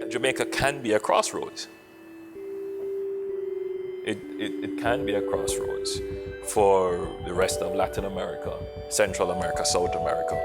Jamaica can be a crossroads. It can be a crossroads for the rest of Latin America, Central America, South America,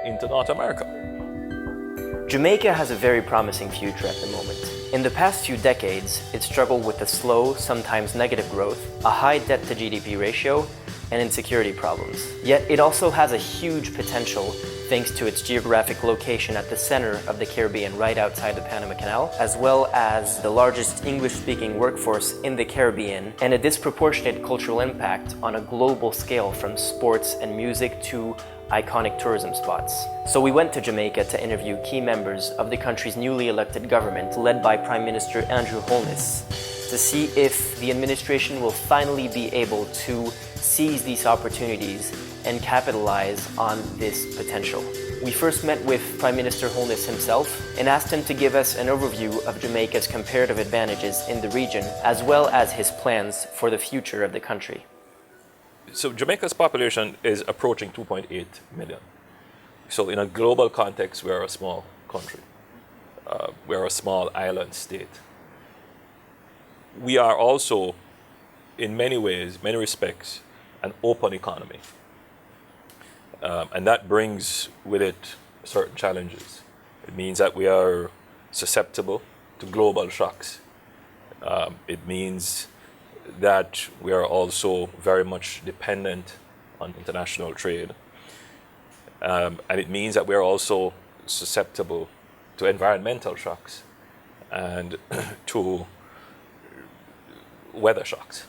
into North America. Jamaica has a very promising future at the moment. In the past few decades, it struggled with a slow, sometimes negative growth, a high debt to GDP ratio, and insecurity problems. Yet it also has a huge potential thanks to its geographic location at the center of the Caribbean right outside the Panama Canal, as well as the largest English-speaking workforce in the Caribbean and a disproportionate cultural impact on a global scale from sports and music to iconic tourism spots. So we went to Jamaica to interview key members of the country's newly elected government led by Prime Minister Andrew Holness to see if the administration will finally be able to seize these opportunities and capitalize on this potential. We first met with Prime Minister Holness himself and asked him to give us an overview of Jamaica's comparative advantages in the region, as well as his plans for the future of the country. So Jamaica's population is approaching 2.8 million. So in a global context, we're a small country. We're a small island state. We are also, in many ways, many respects, an open economy. And that brings with it certain challenges. It means that we are susceptible to global shocks. It means that we are also very much dependent on international trade. And it means that we are also susceptible to environmental shocks and to weather shocks,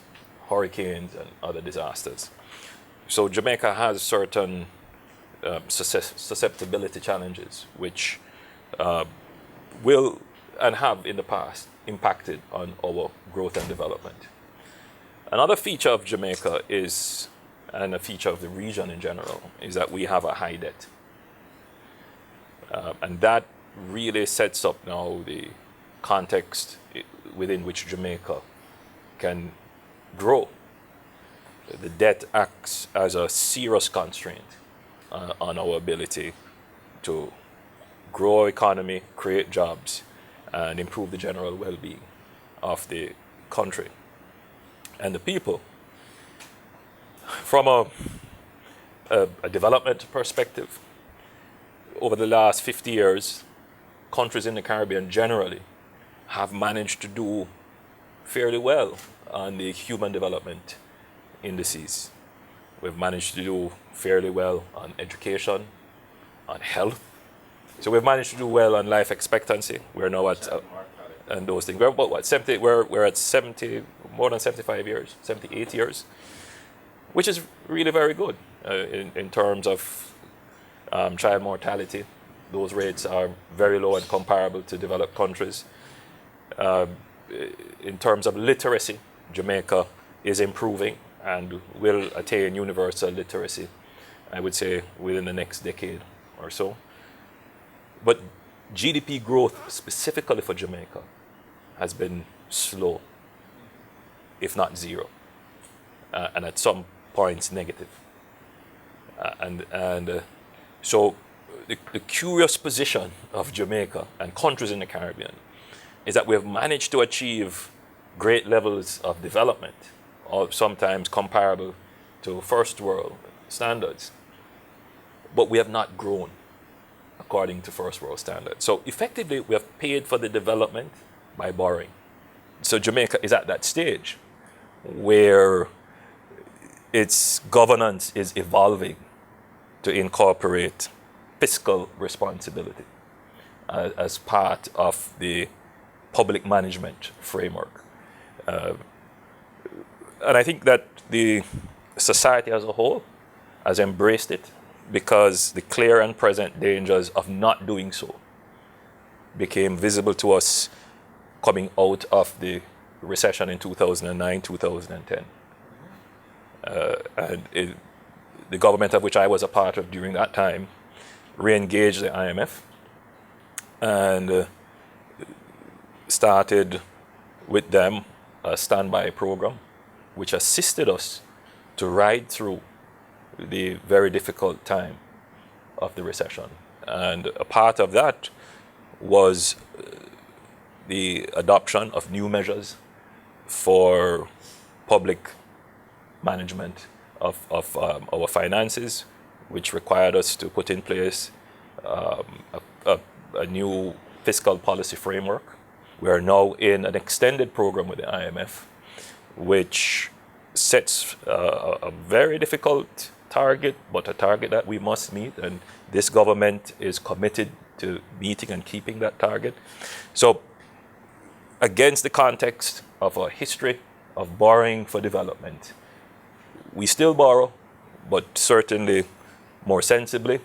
hurricanes and other disasters. So Jamaica has certain susceptibility challenges which will and have in the past impacted on our growth and development. Another feature of Jamaica is, and a feature of the region in general, is that we have a high debt. And that really sets up now the context within which Jamaica can grow. The debt acts as a serious constraint on our ability to grow our economy, create jobs, and improve the general well-being of the country and the people. From a development perspective, over the last 50 years, countries in the Caribbean generally have managed to do fairly well on the human development indices. We've managed to do fairly well on education, on health. So we've managed to do well on life expectancy. We're now at and those things. We're about what, 70? We're at 70, more than 75 years, 78 years, which is really very good in terms of child mortality. Those rates are very low and comparable to developed countries. In terms of literacy, Jamaica is improving and will attain universal literacy, I would say, within the next decade or so. But GDP growth, specifically for Jamaica, has been slow, if not zero, and at some points negative. So the curious position of Jamaica and countries in the Caribbean is that we have managed to achieve great levels of development, or sometimes comparable to first world standards, but we have not grown according to first world standards. So effectively, we have paid for the development by borrowing. So Jamaica is at that stage where its governance is evolving to incorporate fiscal responsibility as part of the public management framework. And I think that the society as a whole has embraced it because the clear and present dangers of not doing so became visible to us coming out of the recession in 2009, 2010. The government of which I was a part of during that time re-engaged the IMF and started with them a standby program which assisted us to ride through the very difficult time of the recession. And a part of that was the adoption of new measures for public management of our finances, which required us to put in place a new fiscal policy framework. We are now in an extended program with the IMF, which sets a very difficult target, but a target that we must meet, and this government is committed to meeting and keeping that target. So, against the context of a history of borrowing for development, we still borrow, but certainly more sensibly.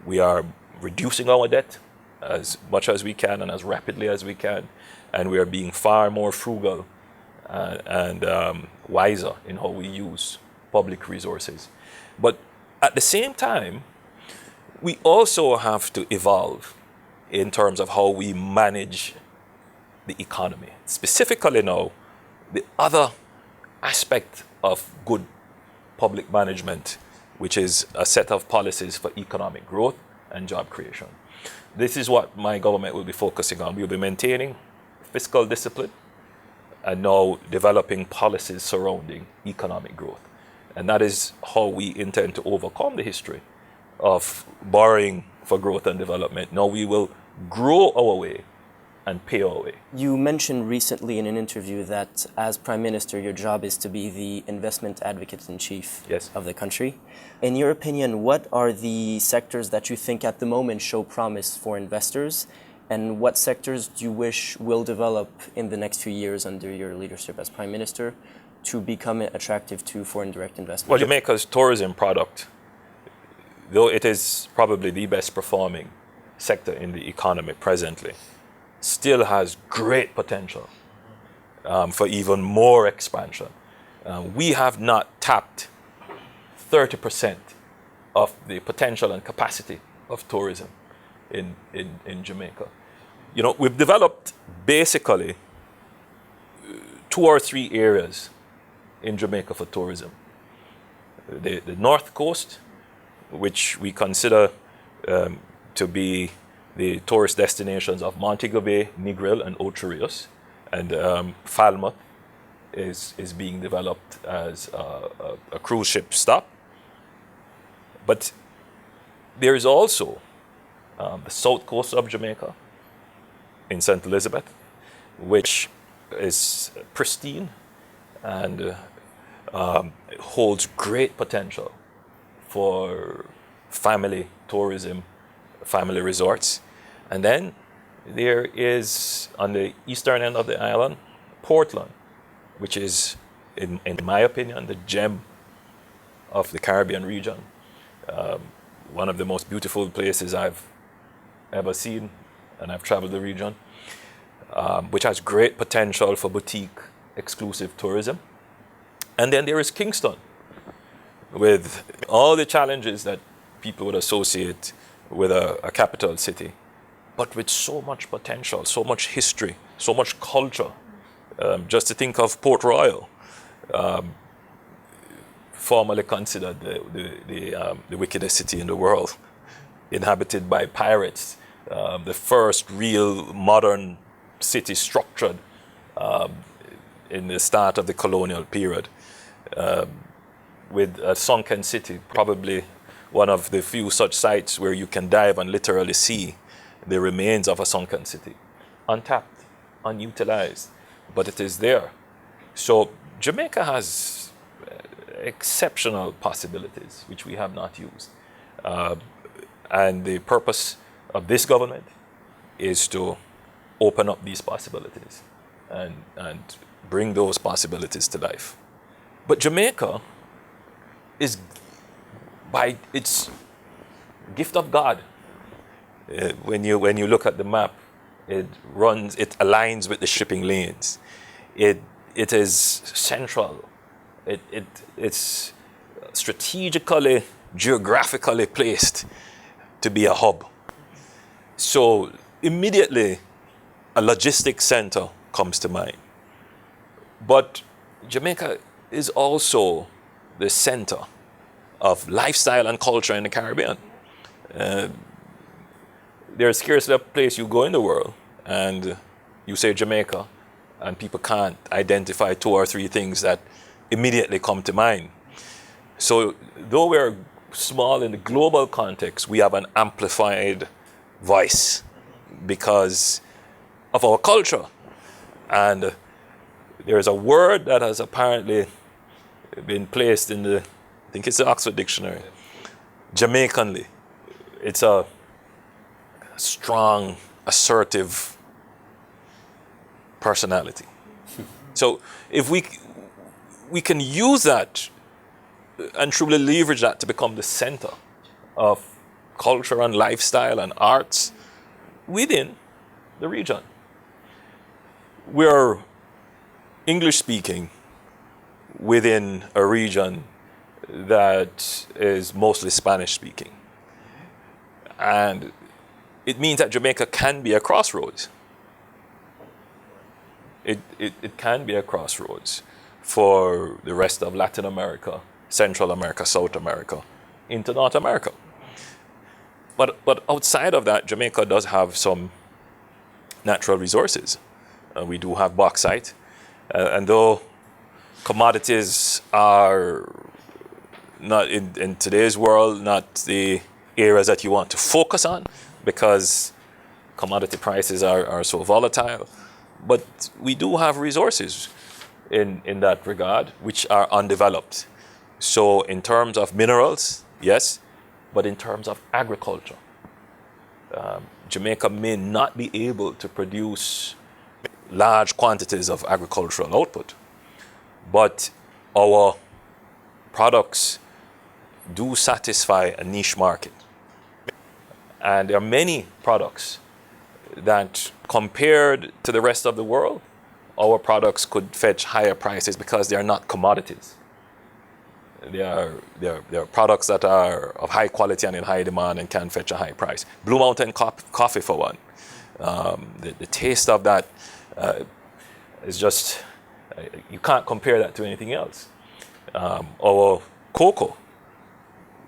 We are reducing our debt as much as we can and as rapidly as we can, and we are being far more frugal and wiser in how we use public resources. But at the same time, we also have to evolve in terms of how we manage the economy. Specifically now, the other aspect of good public management, which is a set of policies for economic growth and job creation. This is what my government will be focusing on. We'll be maintaining fiscal discipline and now developing policies surrounding economic growth. And that is how we intend to overcome the history of borrowing for growth and development. Now we will grow our way and pay our way. You mentioned recently in an interview that as Prime Minister, your job is to be the investment advocate-in-chief of the country. In your opinion, what are the sectors that you think at the moment show promise for investors, and what sectors do you wish will develop in the next few years under your leadership as Prime Minister to become attractive to foreign direct investment? Well, Jamaica's tourism product, though it is probably the best performing sector in the economy presently, still has great potential for even more expansion. We have not tapped 30% of the potential and capacity of tourism in Jamaica. You know, we've developed basically 2 or 3 areas in Jamaica for tourism. The North Coast, which we consider to be the tourist destinations of Montego Bay, Negril, and Ocho Rios, and Falmouth is being developed as a cruise ship stop. But there is also the south coast of Jamaica in St. Elizabeth, which is pristine and holds great potential for family tourism, family resorts. And then there is, on the eastern end of the island, Portland, which is, in my opinion, the gem of the Caribbean region. One of the most beautiful places I've ever seen, and I've traveled the region, which has great potential for boutique exclusive tourism. And then there is Kingston, with all the challenges that people would associate with a capital city, but with so much potential, so much history, so much culture. Just to think of Port Royal, formerly considered the wickedest city in the world, inhabited by pirates, the first real modern city structured in the start of the colonial period, with a sunken city, probably one of the few such sites where you can dive and literally see the remains of a sunken city. Untapped, unutilized, but it is there. So Jamaica has exceptional possibilities, which we have not used. And the purpose of this government is to open up these possibilities and bring those possibilities to life. But Jamaica is, by its gift of God, when you look at the map, it aligns with the shipping lanes. It is central. It's strategically, geographically placed to be a hub. So immediately, a logistics center comes to mind. But Jamaica is also the center of lifestyle and culture in the Caribbean. There's scarcely a place you go in the world and you say Jamaica, and people can't identify two or three things that immediately come to mind. So though we're small in the global context, we have an amplified voice because of our culture. And there's a word that has apparently been placed in the, I think it's the Oxford Dictionary, Jamaicanly. It's a strong, assertive personality. So if we can use that and truly leverage that to become the center of culture and lifestyle and arts within the region. We're English speaking within a region that is mostly Spanish speaking. And it means that Jamaica can be a crossroads. It can be a crossroads for the rest of Latin America, Central America, South America, into North America. But outside of that, Jamaica does have some natural resources. We do have bauxite, and though commodities are not in today's world, not the areas that you want to focus on because commodity prices are so volatile, but we do have resources in that regard which are undeveloped. So in terms of minerals, yes, but in terms of agriculture, Jamaica may not be able to produce large quantities of agricultural output, but our products do satisfy a niche market. And there are many products that, compared to the rest of the world, our products could fetch higher prices because they are not commodities. They are products that are of high quality and in high demand and can fetch a high price. Blue Mountain coffee, for one. The taste of that is just, you can't compare that to anything else. Our cocoa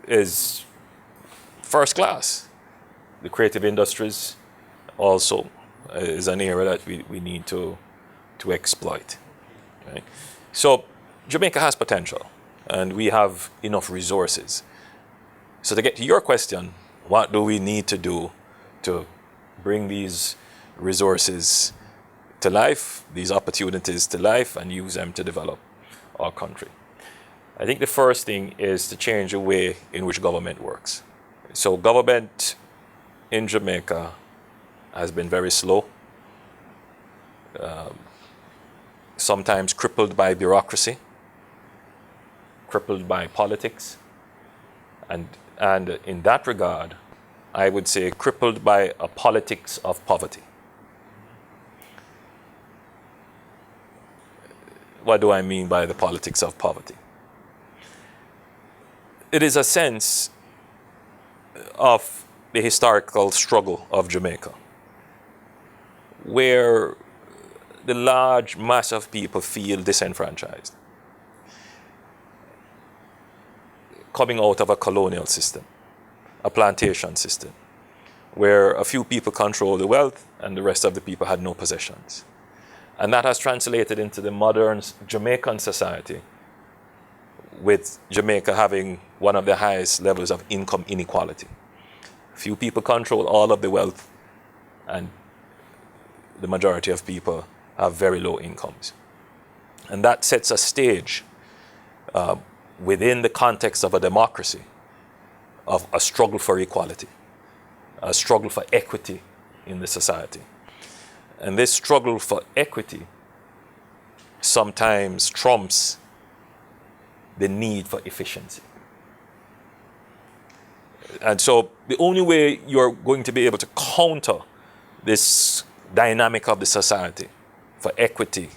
is first class. The creative industries also is an area that we need to exploit. Okay? So Jamaica has potential, and we have enough resources. So to get to your question, what do we need to do to bring these resources to life, these opportunities to life, and use them to develop our country? I think the first thing is to change the way in which government works. So government in Jamaica has been very slow, sometimes crippled by bureaucracy, crippled by politics, and in that regard, I would say crippled by a politics of poverty. What do I mean by the politics of poverty? It is a sense of the historical struggle of Jamaica, where the large mass of people feel disenfranchised, coming out of a colonial system, a plantation system, where a few people control the wealth and the rest of the people had no possessions. And that has translated into the modern Jamaican society, with Jamaica having one of the highest levels of income inequality. Few people control all of the wealth, and the majority of people have very low incomes. And that sets a stage within the context of a democracy, of a struggle for equality, a struggle for equity in the society. And this struggle for equity sometimes trumps the need for efficiency. And so the only way you're going to be able to counter this dynamic of the society for equity,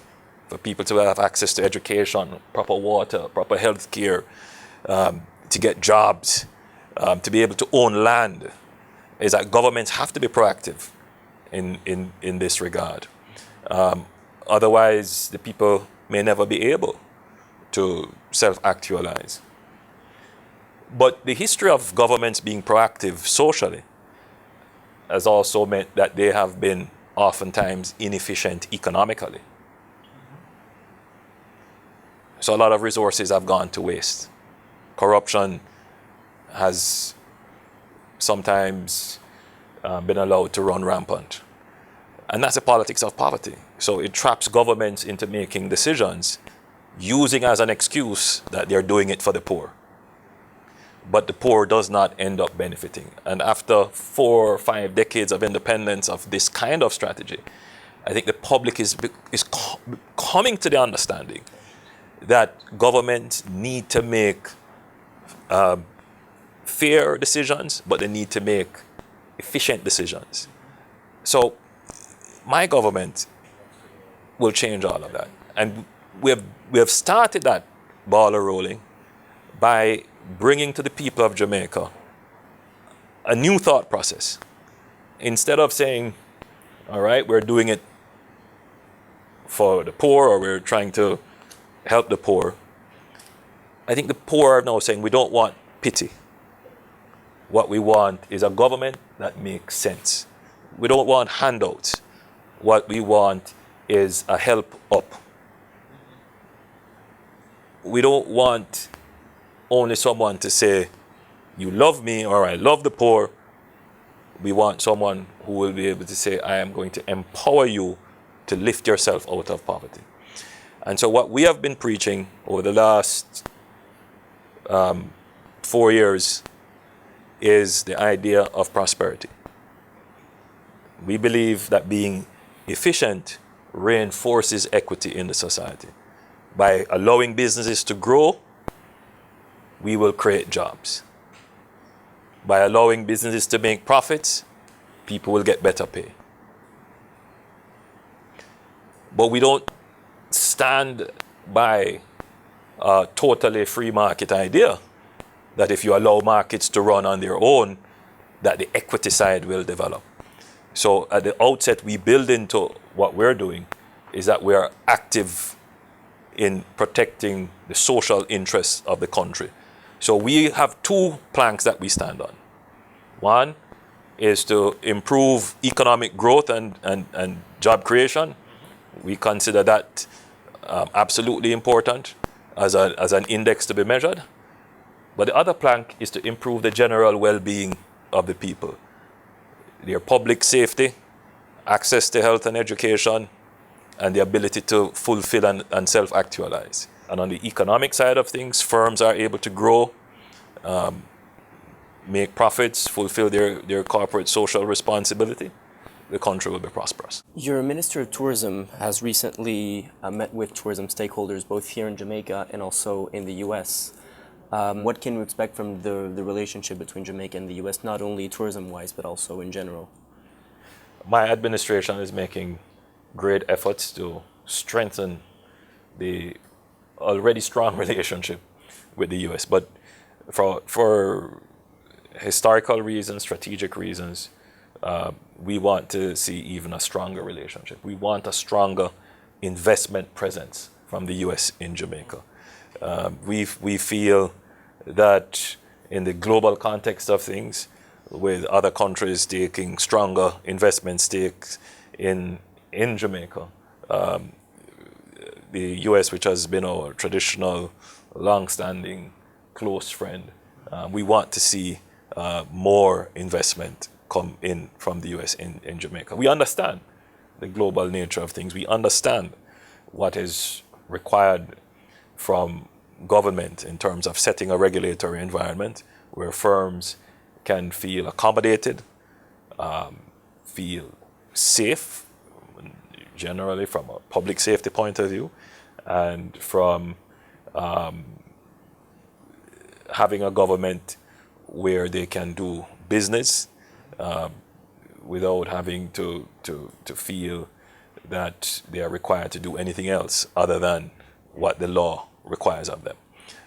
for people to have access to education, proper water, proper health care, to get jobs, to be able to own land, is that governments have to be proactive in this regard. Otherwise, the people may never be able to self-actualize. But the history of governments being proactive socially has also meant that they have been oftentimes inefficient economically. So a lot of resources have gone to waste. Corruption has sometimes been allowed to run rampant. And that's the politics of poverty. So it traps governments into making decisions using as an excuse that they're doing it for the poor. But the poor does not end up benefiting. And after 4 or 5 decades of independence of this kind of strategy, I think the public is coming to the understanding that governments need to make fair decisions, but they need to make efficient decisions. So my government will change all of that. And we have started that ball rolling by bringing to the people of Jamaica a new thought process. Instead of saying, all right, we're doing it for the poor, or we're trying to help the poor, I think the poor are now saying we don't want pity. What we want is a government that makes sense. We don't want handouts. What we want is a help up. We don't want only someone to say, you love me, or I love the poor. We want someone who will be able to say, I am going to empower you to lift yourself out of poverty. And so what we have been preaching over the last 4 years is the idea of prosperity. We believe that being efficient reinforces equity in the society. By allowing businesses to grow, we will create jobs. By allowing businesses to make profits, people will get better pay. But we don't stand by a totally free market idea that if you allow markets to run on their own, that the equity side will develop. So at the outset, we build into what we're doing is that we are active in protecting the social interests of the country. So we have 2 planks that we stand on. One is to improve economic growth and job creation. We consider that absolutely important as an index to be measured. But the other plank is to improve the general well-being of the people. Their public safety, access to health and education, and the ability to fulfill and self-actualize. And on the economic side of things, firms are able to grow, make profits, fulfill their corporate social responsibility. The country will be prosperous. Your Minister of Tourism has recently met with tourism stakeholders both here in Jamaica and also in the U.S. What can we expect from the relationship between Jamaica and the U.S., not only tourism-wise, but also in general? My administration is making great efforts to strengthen the already strong relationship with the U.S. But for historical reasons, strategic reasons, we want to see even a stronger relationship. We want a stronger investment presence from the U.S. in Jamaica. We feel that in the global context of things, with other countries taking stronger investment stakes in Jamaica, the U.S., which has been our traditional, long-standing, close friend, we want to see more investment come in from the U.S. in Jamaica. We understand the global nature of things. We understand what is required from government in terms of setting a regulatory environment where firms can feel accommodated, feel safe, generally from a public safety point of view, and from having a government where they can do business without having to feel that they are required to do anything else other than what the law requires of them.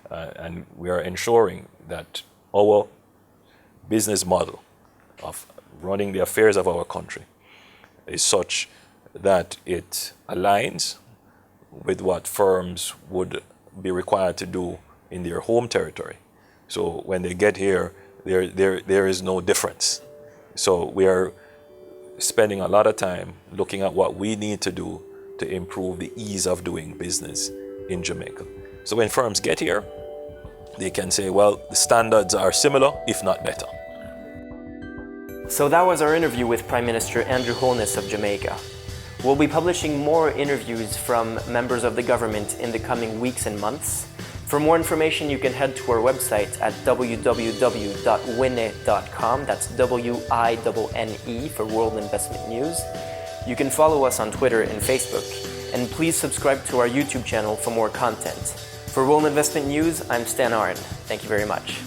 And we are ensuring that our business model of running the affairs of our country is such that it aligns with what firms would be required to do in their home territory. So when they get here, there is no difference. So we are spending a lot of time looking at what we need to do to improve the ease of doing business in Jamaica. So when firms get here, they can say, well, the standards are similar, if not better. So that was our interview with Prime Minister Andrew Holness of Jamaica. We'll be publishing more interviews from members of the government in the coming weeks and months. For more information, you can head to our website at www.winne.com. That's WINNE for World Investment News. You can follow us on Twitter and Facebook. And please subscribe to our YouTube channel for more content. For World Investment News, I'm Stan Arn. Thank you very much.